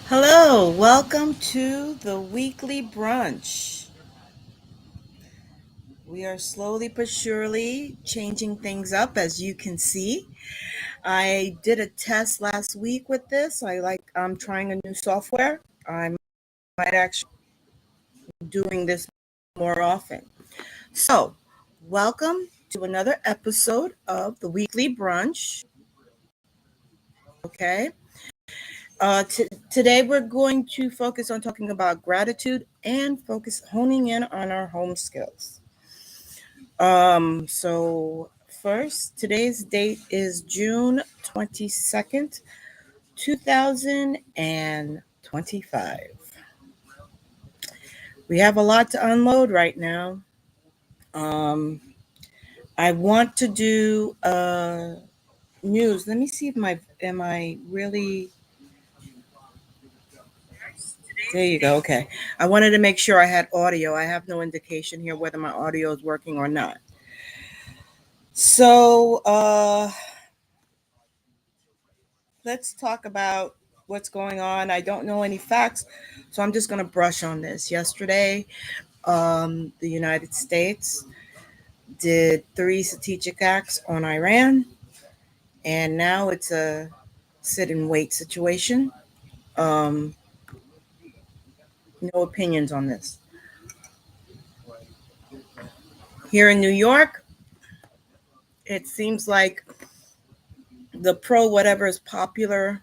Hello, welcome to the weekly brunch. We are slowly but surely changing things up, as you can see. I did a test last week with this. I'm trying a new software. I might actually be doing this more often. So, welcome to another episode of the weekly brunch. Okay. Today we're going to focus on talking about gratitude and honing in on our home skills. So first, today's date is June 22nd, 2025. We have a lot to unload right now. Um, I want to do news. Let me see if am I really there you go. Okay. I wanted to make sure I had audio. I have no indication here whether my audio is working or not. So let's talk about what's going on. I don't know any facts, so I'm just going to brush on this. Yesterday, the United States did 3 strategic acts on Iran, and now it's a sit and wait situation. Um, no opinions on this. Here in New York, it seems like the pro whatever is popular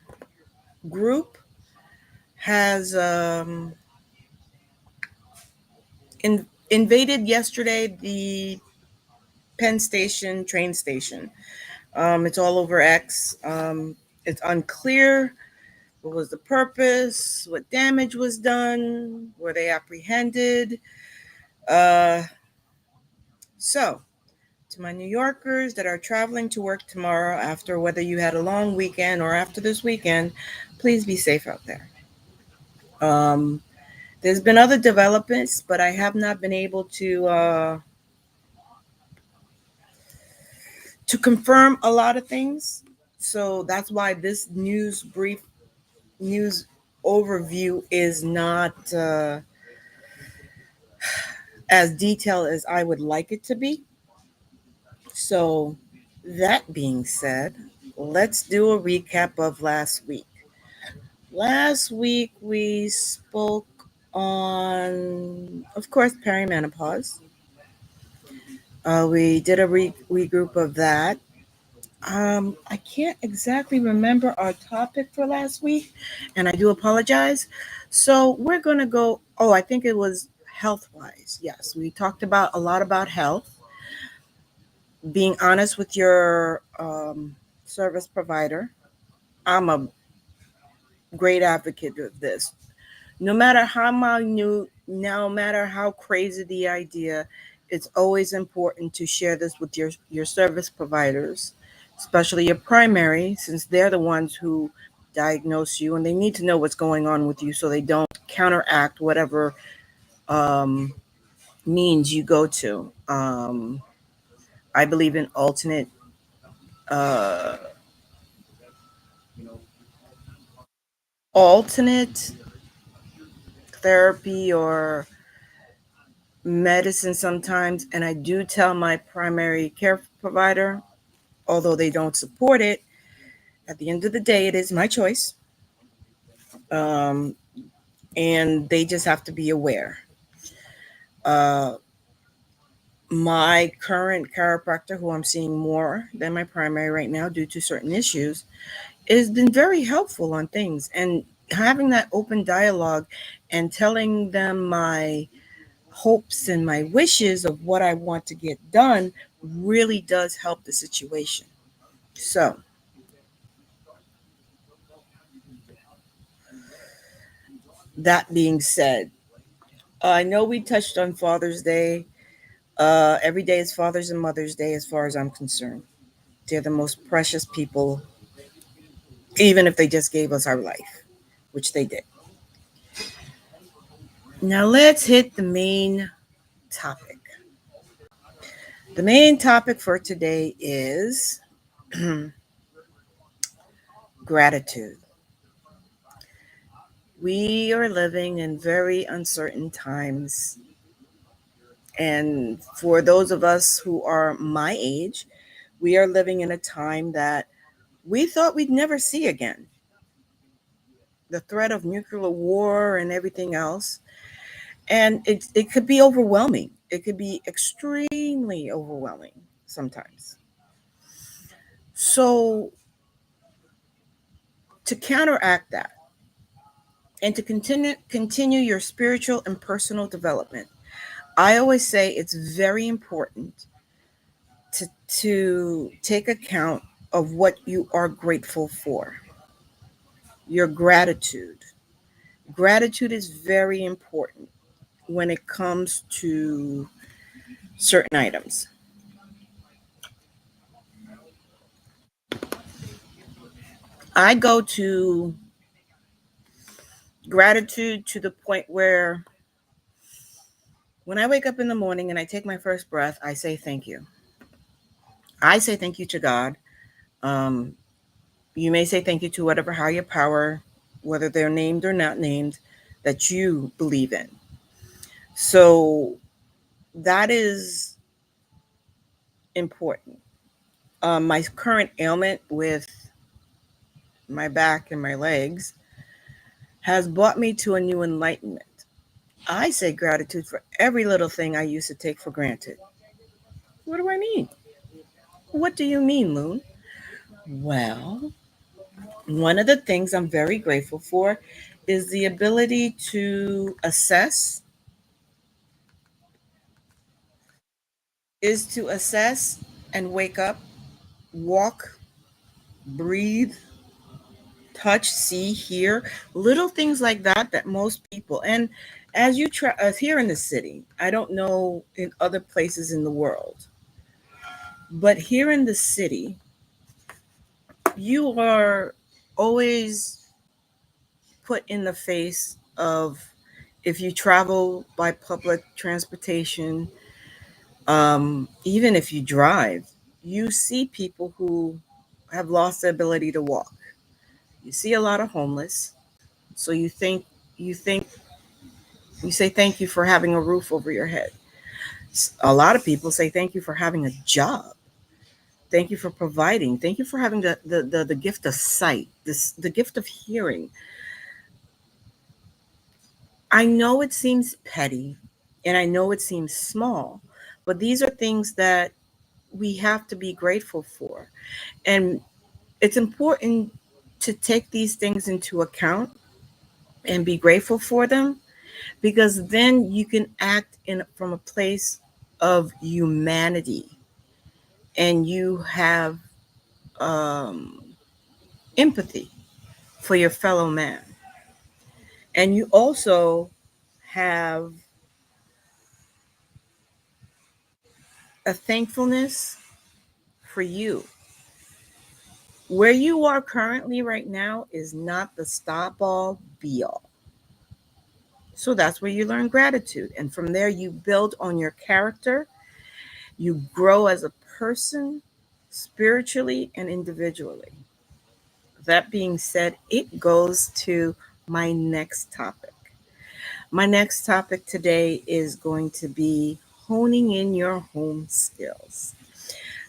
group has invaded yesterday the Penn Station train station. It's all over X. It's unclear what was the purpose, what damage was done, were they apprehended. Uh, so, to my New Yorkers that are traveling to work tomorrow, after whether you had a long weekend or after this weekend, please be safe out there. Um, there's been other developments, but I have not been able to confirm a lot of things. So that's why this news overview is not as detailed as I would like it to be. So, that being said, let's do a recap of last week. Last week, we spoke on, of course, perimenopause. We did a regroup of that. I can't exactly remember our topic for last week, and I do apologize. So we're going to go. Oh, I think it was health wise. Yes, we talked about a lot about health, being honest with your service provider. I'm a great advocate of this. No matter how minute, no matter how crazy the idea, it's always important to share this with your service providers, especially your primary, since they're the ones who diagnose you and they need to know what's going on with you so they don't counteract whatever um, means you go to. I believe in uh, alternate therapy or medicine sometimes, and I do tell my primary care provider, although they don't support it, at the end of the day, it is my choice. Um, and they just have to be aware. Uh, my current chiropractor, who I'm seeing more than my primary right now due to certain issues, has been very helpful on things. And having that open dialogue and telling them my hopes and my wishes of what I want to get done really does help the situation. So, that being said, I know we touched on Father's Day. Every day is Father's and Mother's Day, as far as I'm concerned. They're the most precious people, even if they just gave us our life, which they did. Now, let's hit the main topic. The main topic for today is gratitude. We are living in very uncertain times. And for those of us who are my age, we are living in a time that we thought we'd never see again. The threat of nuclear war and everything else. And it could be overwhelming. It could be extremely overwhelming sometimes. So, to counteract that and to continue your spiritual and personal development, I always say it's very important to take account of what you are grateful for. Your gratitude. Gratitude is very important when it comes to certain items. I go to gratitude to the point where when I wake up in the morning and I take my first breath, I say thank you. I say thank you to God. Um, you may say thank you to whatever higher power, whether they're named or not named, that you believe in. So that is important. My current ailment with my back and my legs has brought me to a new enlightenment. I say gratitude for every little thing I used to take for granted. What do I mean? What do you mean, Moon? Well, one of the things I'm very grateful for is the ability to assess and wake up, walk, breathe, touch, see, hear, little things like that that most people, and as you try as here in the city, I don't know in other places in the world, but here in the city, you are always put in the face of, if you travel by public transportation, even if you drive, you see people who have lost the ability to walk. You see a lot of homeless. So you think you say thank you for having a roof over your head. A lot of people say thank you for having a job. Thank you for providing. Thank you for having the gift of sight, the gift of hearing. I know it seems petty and I know it seems small, but these are things that we have to be grateful for. And it's important to take these things into account and be grateful for them, because then you can act in from a place of humanity, and you have um, empathy for your fellow man, and you also have a thankfulness for you. Where you are currently right now is not the stop all be all. So that's where you learn gratitude. And from there, you build on your character. You grow as a person, spiritually and individually. That being said, it goes to my next topic. My next topic today is going to be honing in your home skills.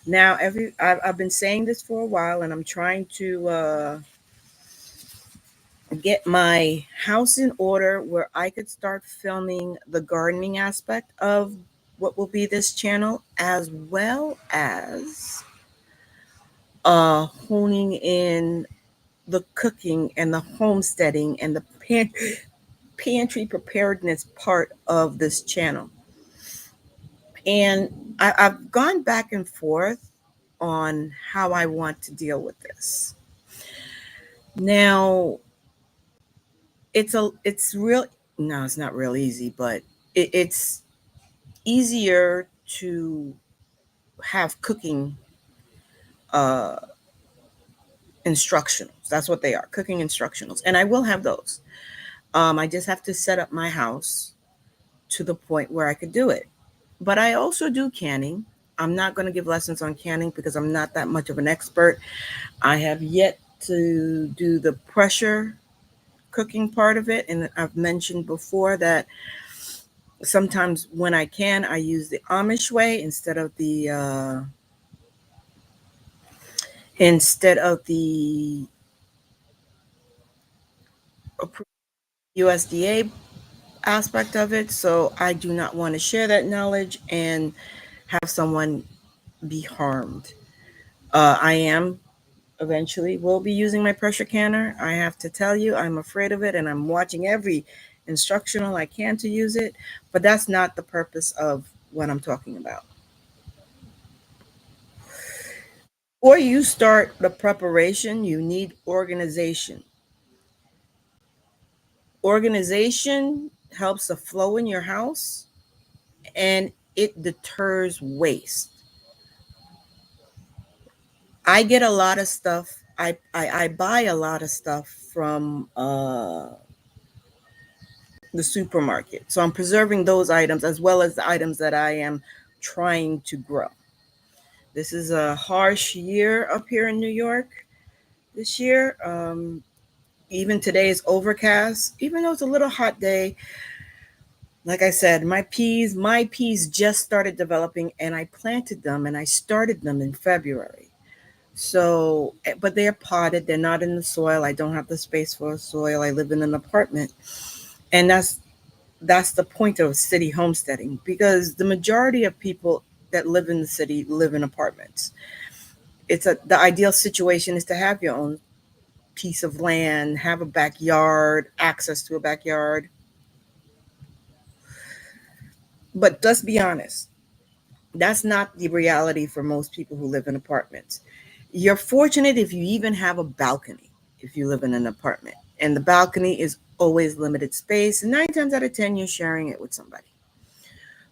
Now, I've been saying this for a while, and I'm trying to get my house in order where I could start filming the gardening aspect of what will be this channel, as well as honing in the cooking and the homesteading and the pantry preparedness part of this channel. And I've gone back and forth on how I want to deal with this. Now, it's real. No, it's not real easy, but it's easier to have cooking uh, instructionals. That's what they are, cooking instructionals, and I will have those. I just have to set up my house to the point where I could do it. But I also do canning. I'm not going to give lessons on canning because I'm not that much of an expert. I have yet to do the pressure cooking part of it, and I've mentioned before that sometimes when I can, I use the Amish way instead of the USDA aspect of it. So I do not want to share that knowledge and have someone be harmed. I am eventually will be using my pressure canner. I have to tell you, I'm afraid of it, and I'm watching every instructional I can to use it. But that's not the purpose of what I'm talking about. Before you start the preparation, you need organization. Organization helps the flow in your house, and it deters waste. I get a lot of stuff. I buy a lot of stuff from the supermarket. So I'm preserving those items as well as the items that I am trying to grow. This is a harsh year up here in New York this year. Even today is overcast. Even though it's a little hot day, like I said, my peas just started developing, and I planted them and I started them in February. So, but they're potted. They're not in the soil. I don't have the space for soil. I live in an apartment, and that's the point of city homesteading, because the majority of people that live in the city live in apartments. The ideal situation is to have your own piece of land, have a backyard, access to a backyard. But let's be honest, that's not the reality for most people who live in apartments. You're fortunate if you even have a balcony if you live in an apartment. And the balcony is always limited space. And 9 times out of 10, you're sharing it with somebody.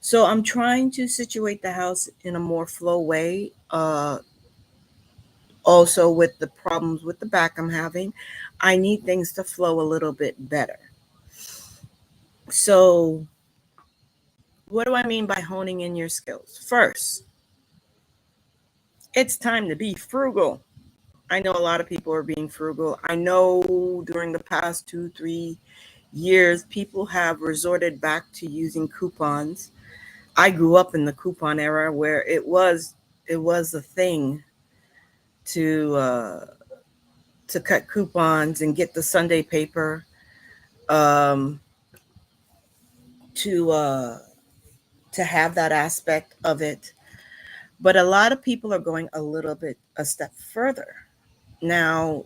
So I'm trying to situate the house in a more flow way. Also, with the problems with the back I'm having, I need things to flow a little bit better. So, what do I mean by honing in your skills? First, it's time to be frugal. I know a lot of people are being frugal. I know during the past 2, 3 years, people have resorted back to using coupons. I grew up in the coupon era where it was a thing to uh, to cut coupons and get the Sunday paper, um, to uh, to have that aspect of it. But a lot of people are going a step further now.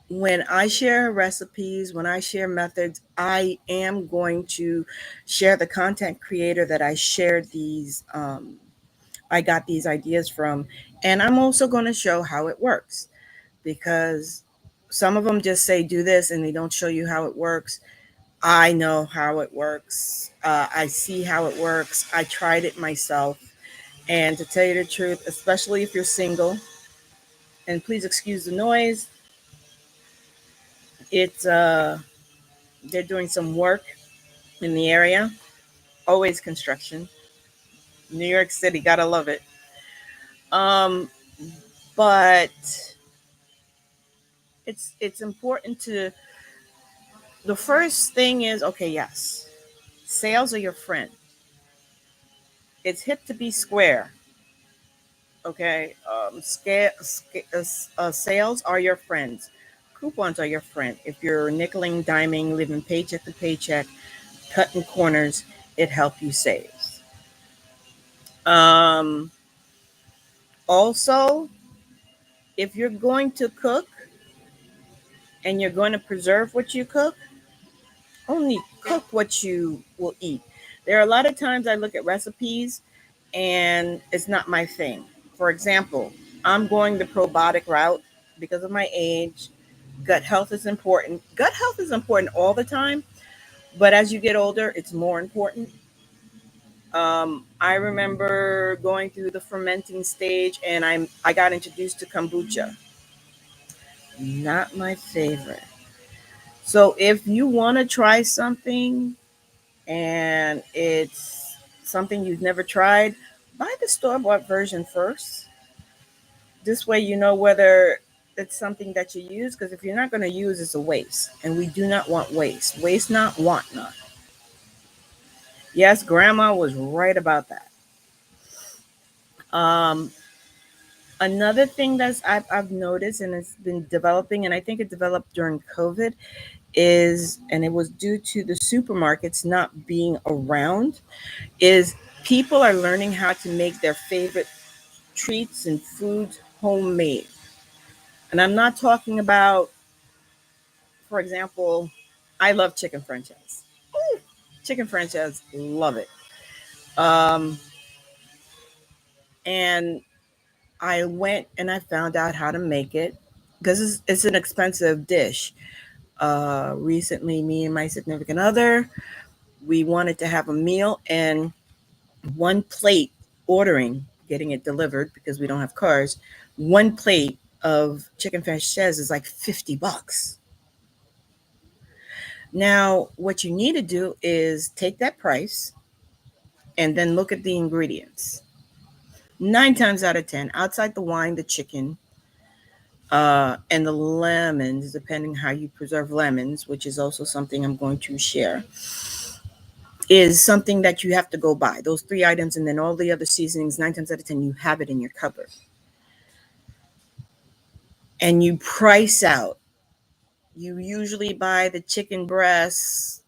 When I share recipes, when I share methods, I am going to share the content creator that I got these ideas from, and I'm also going to show how it works, because some of them just say do this and they don't show you how it works. I know how it works. I see how it works. I tried it myself. And to tell you the truth, especially if you're single, and please excuse the noise, it's they're doing some work in the area. Always construction. New York City, gotta love it. Um, but it's important to. The first thing is, okay, yes, sales are your friend. It's hip to be square. Okay, sales are your friends. Coupons are your friend. If you're nickeling, diming, living paycheck to paycheck, cutting corners, it helps you save. Um, Also, if you're going to cook and you're going to preserve what you cook, only cook what you will eat. There are a lot of times I look at recipes and it's not my thing. For example, I'm going the probiotic route because of my age. Gut health is important. Gut health is important all the time, but as you get older, it's more important. I remember going through the fermenting stage, and I got introduced to kombucha. Not my favorite. So if you want to try something and it's something you've never tried, buy the store bought version first. This way, you know whether it's something that you use, because if you're not going to use, it's a waste. And we do not want waste. Waste not, want not. Yes, grandma was right about that. Um, Another thing I've noticed, and it's been developing, and I think it developed during COVID, is, and it was due to the supermarkets not being around, is people are learning how to make their favorite treats and foods homemade. And I'm not talking about, for example, I love chicken franchise. Ooh, chicken franchise, love it. Um, and I went and I found out how to make it, because it's an expensive dish. Recently, me and my significant other, we wanted to have a meal, and one plate, ordering, getting it delivered because we don't have cars, one plate of chicken franchise is like $50. Now, what you need to do is take that price and then look at the ingredients. 9 times out of 10, outside the wine, the chicken, and the lemons, depending how you preserve lemons, which is also something I'm going to share, is something that you have to go buy. Those three items, and then all the other seasonings, 9 times out of 10, you have it in your cupboard. And you price out. You usually buy the chicken breasts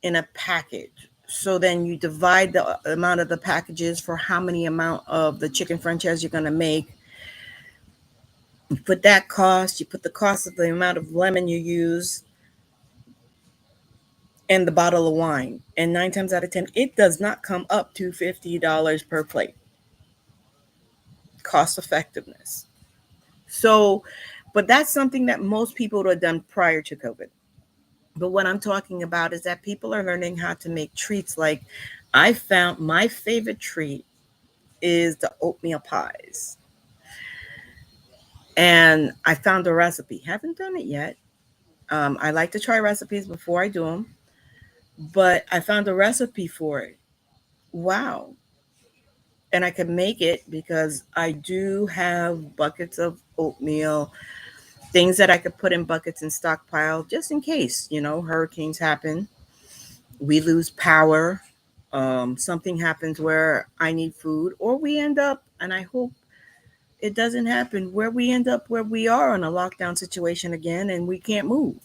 in a package. So then you divide the amount of the packages for how many amount of the chicken franchise you're going to make. You put that cost, you put the cost of the amount of lemon you use, and the bottle of wine. And 9 times out of 10, it does not come up to $50 per plate. Cost effectiveness. So, but that's something that most people would have done prior to COVID. But what I'm talking about is that people are learning how to make treats. Like, I found my favorite treat is the oatmeal pies. And I found a recipe. Haven't done it yet. I like to try recipes before I do them, but I found a recipe for it. Wow. And I could make it because I do have buckets of oatmeal, things that I could put in buckets and stockpile just in case, hurricanes happen, we lose power, something happens where I need food, or we end up, and I hope it doesn't happen, where we end up where we are in a lockdown situation again and we can't move.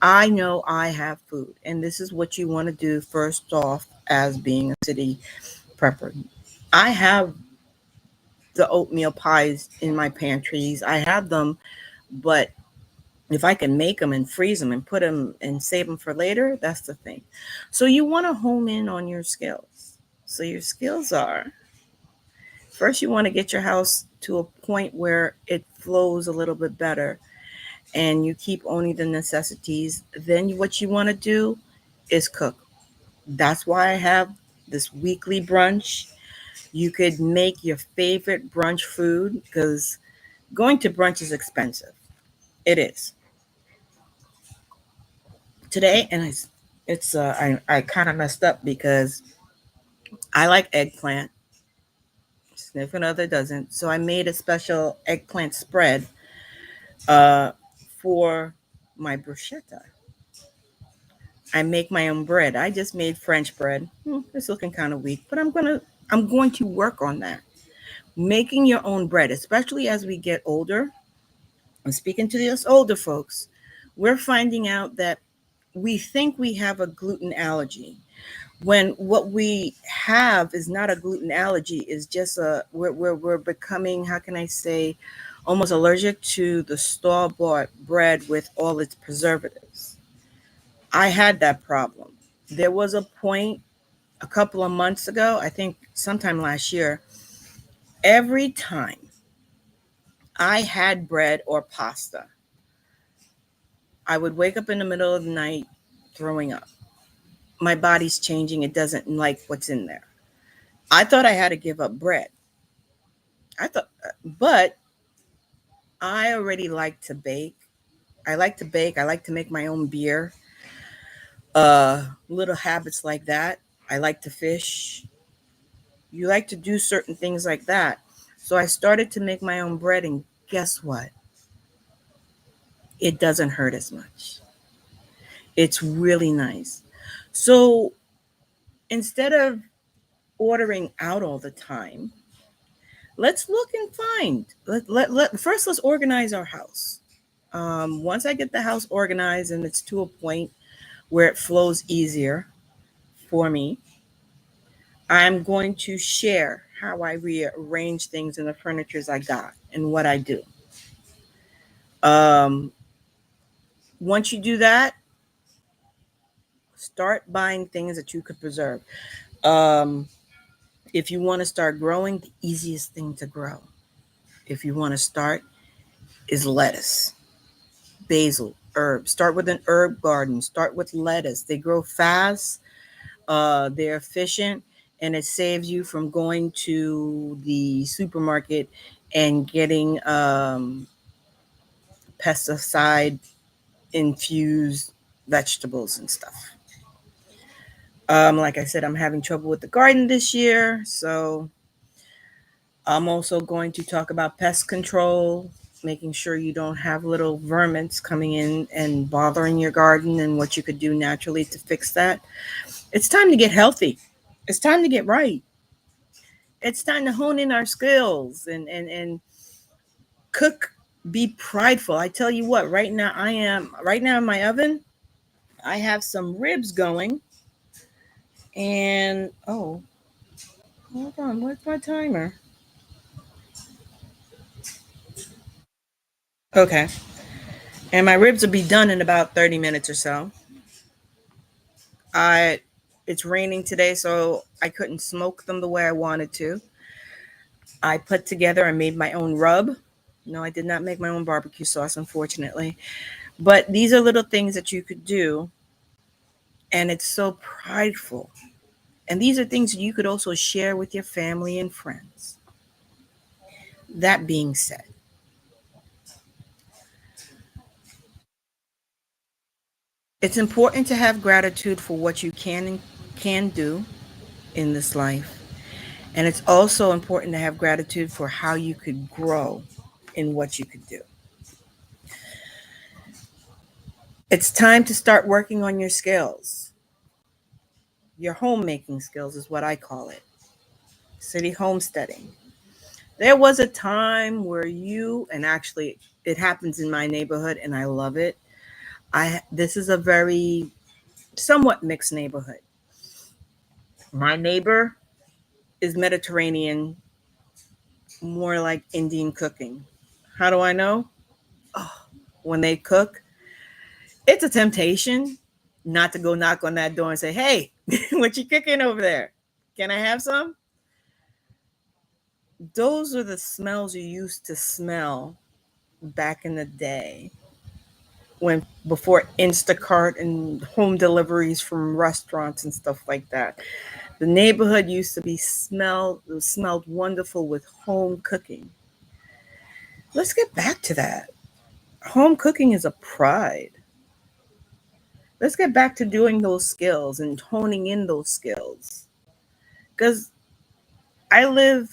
I know I have food, and this is what you want to do first off as being a city prepper. I have the oatmeal pies in my pantries. I have them, but if I can make them and freeze them and put them and save them for later, that's the thing. So you want to home in on your skills. So your skills are, first, you want to get your house to a point where it flows a little bit better and you keep only the necessities. Then what you want to do is cook. That's why I have this weekly brunch. You could make your favorite brunch food, because going to brunch is expensive. It is. Today, and I kind of messed up because I like eggplant. Significant other doesn't. So I made a special eggplant spread uh, for my bruschetta. I make my own bread. I just made French bread. It's looking kind of weak, but I'm going to work on that. Making your own bread, especially as we get older. I'm speaking to us older folks. We're finding out that we think we have a gluten allergy, when what we have is not a gluten allergy, is just we're becoming, how can I say, almost allergic to the store-bought bread with all its preservatives. I had that problem. There was a point a couple of months ago, I think sometime last year, every time I had bread or pasta, I would wake up in the middle of the night throwing up. My body's changing. It doesn't like what's in there. I thought I had to give up bread. But I already like to bake. I like to bake. I like to make my own beer. Little habits like that. I like to fish. You like to do certain things like that. So I started to make my own bread, and guess what? it doesn't hurt as much. It's really nice. So instead of ordering out all the time, let's look and find. First, let's organize our house. Once I get the house organized and it's to a point where it flows easier for me, I'm going to share how I rearrange things in the furnitures I got and what I do. Um, Once you do that, start buying things that you could preserve. Um, if you want to start growing, the easiest thing to grow, if you want to start, is lettuce, basil, herbs. Start with an herb garden. Start with lettuce. They grow fast. They're efficient, and it saves you from going to the supermarket and getting pesticide infused vegetables and stuff. Like I said, I'm having trouble with the garden this year, so I'm also going to talk about pest control, making sure you don't have little vermins coming in and bothering your garden, and what you could do naturally to fix that. It's time to get healthy. It's time to get right. It's time to hone in our skills and cook, be prideful. I tell you what, right now in my oven, I have some ribs going. And oh, hold on, where's my timer? Okay. And my ribs will be done in about 30 minutes or so. I It's raining today, so I couldn't smoke them the way I wanted to. I put together and made my own rub. No, I did not make my own barbecue sauce, unfortunately. But these are little things that you could do, and it's so prideful. And these are things that you could also share with your family and friends. That being said, it's important to have gratitude for what you can do in this life. And it's also important to have gratitude for how you could grow in what you could do. It's time to start working on your skills. Your homemaking skills is what I call it. City homesteading. There was a time where and actually it happens in my neighborhood and I love it. This is a very somewhat mixed neighborhood. My neighbor is Mediterranean, more like Indian cooking. How do I know? Oh, when they cook, it's a temptation not to go knock on that door and say, "Hey, what you cooking over there? Can I have some?" Those are the smells you used to smell back in the day, when before Instacart and home deliveries from restaurants and stuff like that. The neighborhood used to be smelled wonderful with home cooking. Let's get back to that. Home cooking is a pride. Let's get back to doing those skills and honing in those skills. Because I live,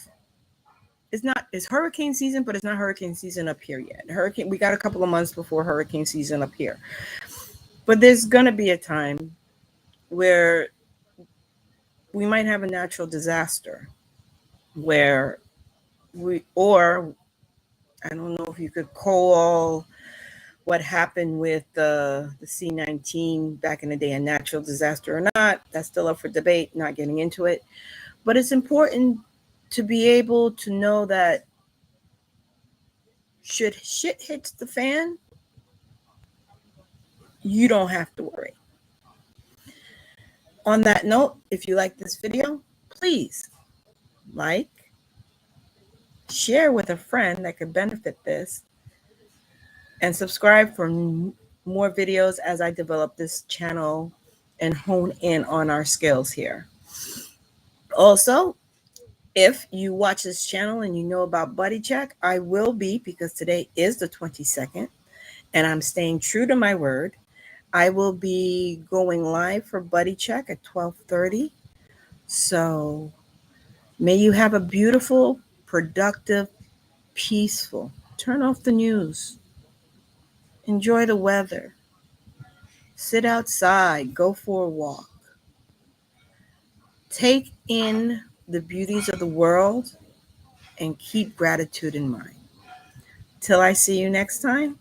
it's hurricane season, but it's not hurricane season up here yet. We got a couple of months before hurricane season up here. But there's going to be a time where we might have a natural disaster where or I don't know if you could call what happened with the C-19 back in the day a natural disaster or not. That's still up for debate, not getting into it. But it's important to be able to know that should shit hits the fan, you don't have to worry. On that note, if you like this video, please like, share with a friend that could benefit this, and subscribe for more videos as I develop this channel and hone in on our skills here. Also, if you watch this channel and you know about Buddy Check, I will be, because today is the 22nd and I'm staying true to my word, I will be going live for Buddy Check at 12:30. So may you have a beautiful, productive, peaceful, turn off the news, Enjoy the weather. Sit outside. Go for a walk. Take in the beauties of the world and keep gratitude in mind. Till I see you next time,